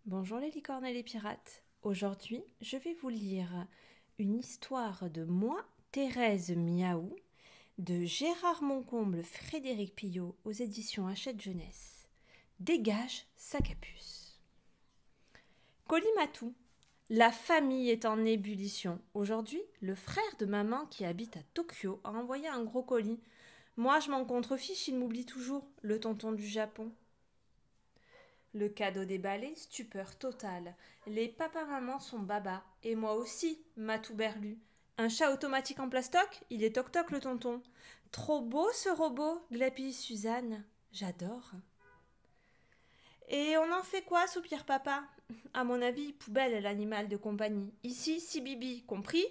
Bonjour les licornes et les pirates. Aujourd'hui, je vais vous lire une histoire de moi, Thérèse Miaou, de Gérard Moncomble, Frédéric Pillot aux éditions Hachette Jeunesse. Dégage sa capuce. Colimatou. La famille est en ébullition. Aujourd'hui, le frère de maman qui habite à Tokyo a envoyé un gros colis. Moi, je m'en contrefiche, il m'oublie toujours, le tonton du Japon. Le cadeau déballé, stupeur totale. Les papas-mamans sont baba, et moi aussi, Matou Berlu. Un chat automatique en plastoc, il est toc-toc le tonton. Trop beau ce robot, glapit Suzanne. J'adore. Et on en fait quoi, soupire papa? À mon avis, poubelle l'animal de compagnie. Ici, si bibi, compris?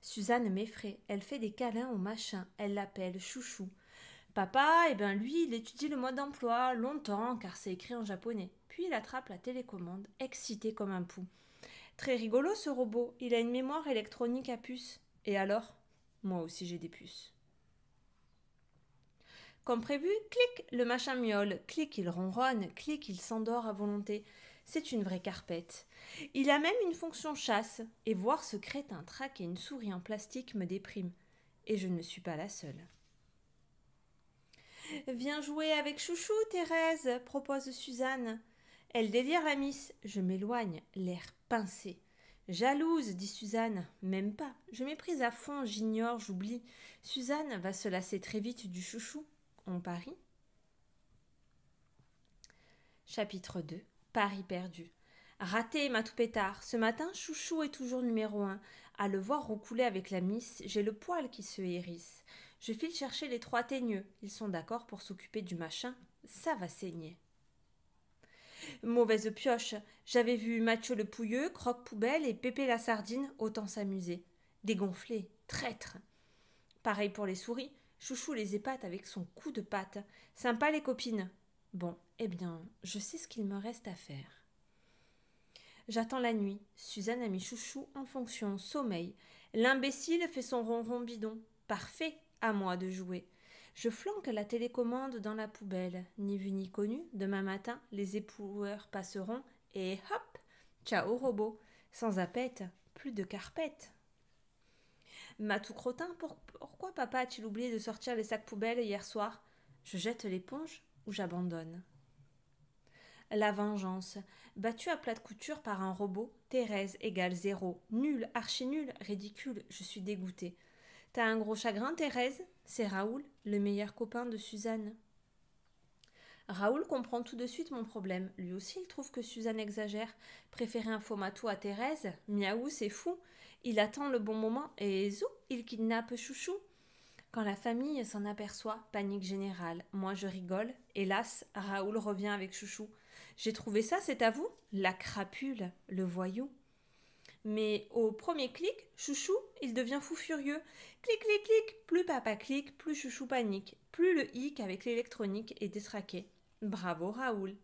Suzanne m'effraie, elle fait des câlins au machin, elle l'appelle chouchou. Papa, lui, il étudie le mode d'emploi longtemps car c'est écrit en japonais. Puis il attrape la télécommande, excité comme un pou. Très rigolo ce robot, il a une mémoire électronique à puce. Et alors? Moi aussi j'ai des puces. Comme prévu, clic, le machin miaule, clic, il ronronne, clic, il s'endort à volonté. C'est une vraie carpette. Il a même une fonction chasse, et voir ce crétin traquer une souris en plastique me déprime. Et je ne suis pas la seule. Viens jouer avec Chouchou, Thérèse, propose Suzanne. Elle délire la miss. Je m'éloigne, l'air pincé. Jalouse, dit Suzanne. Même pas. Je méprise à fond, j'ignore, j'oublie. Suzanne va se lasser très vite du chouchou. On parie. Chapitre 2. Paris perdu. Raté, ma tout pétard. Ce matin, Chouchou est toujours numéro 1. À le voir roucouler avec la miss, j'ai le poil qui se hérisse. Je file chercher les 3 teigneux. Ils sont d'accord pour s'occuper du machin. Ça va saigner. Mauvaise pioche. J'avais vu Mathieu le pouilleux, Croque-Poubelle et Pépé la sardine, autant s'amuser. Dégonflé, traître. Pareil pour les souris. Chouchou les épate avec son coup de patte. Sympa les copines. Bon, je sais ce qu'il me reste à faire. J'attends la nuit. Suzanne a mis Chouchou en fonction sommeil. L'imbécile fait son ronron bidon. Parfait, à moi de jouer. Je flanque la télécommande dans la poubelle. Ni vu ni connu, demain matin, les époueurs passeront et hop, ciao robot. Sans appète, plus de carpette. Matou crottin, pourquoi papa a-t-il oublié de sortir les sacs poubelles hier soir? Je jette l'éponge ou j'abandonne. La vengeance. Battue à plat de couture par un robot, Thérèse égale 0. Nul, archi nul, ridicule, je suis dégoûtée. T'as un gros chagrin, Thérèse? C'est Raoul, le meilleur copain de Suzanne. Raoul comprend tout de suite mon problème. Lui aussi, il trouve que Suzanne exagère. Préférer un faux matou à Thérèse? Miaou, c'est fou. Il attend le bon moment et zou, il kidnappe Chouchou. Quand la famille s'en aperçoit, panique générale. Moi, je rigole. Hélas, Raoul revient avec Chouchou. J'ai trouvé ça, c'est à vous? La crapule, le voyou. Mais au premier clic, Chouchou, il devient fou furieux. Clic, clic, clic, plus papa clique, plus Chouchou panique. Plus le hic avec l'électronique est détraqué. Bravo Raoul.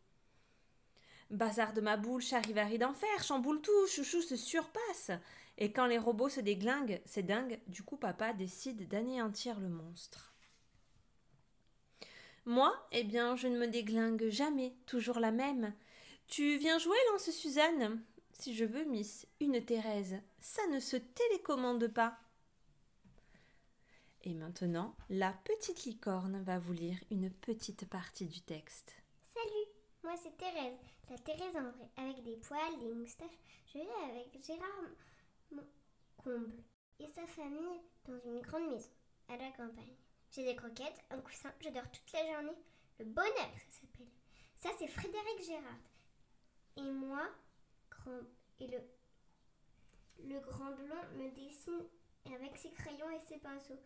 Bazar de ma boule, charivari d'enfer, chamboule tout, Chouchou se surpasse. Et quand les robots se déglinguent, c'est dingue, du coup papa décide d'anéantir le monstre. Moi, je ne me déglingue jamais, toujours la même. Tu viens jouer, lance Suzanne? Si je veux, miss, une Thérèse, ça ne se télécommande pas. Et maintenant, la petite licorne va vous lire une petite partie du texte. Salut, moi c'est Thérèse, la Thérèse en vrai, avec des poils, des moustaches. Je vis avec Gérard Moncomble et sa famille dans une grande maison à la campagne. J'ai des croquettes, un coussin, je dors toute la journée. Le bonheur, ça s'appelle. Ça, c'est Frédéric Gérard. Et moi, le grand blond me dessine avec ses crayons et ses pinceaux.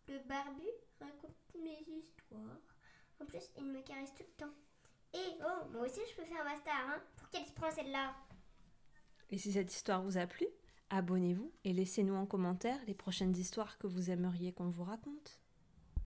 Le barbu raconte mes histoires. En plus, il me caresse tout le temps. Et oh, moi aussi je peux faire ma star, hein? Pour qu'elle se prend celle-là? Et si cette histoire vous a plu, abonnez-vous et laissez-nous en commentaire les prochaines histoires que vous aimeriez qu'on vous raconte.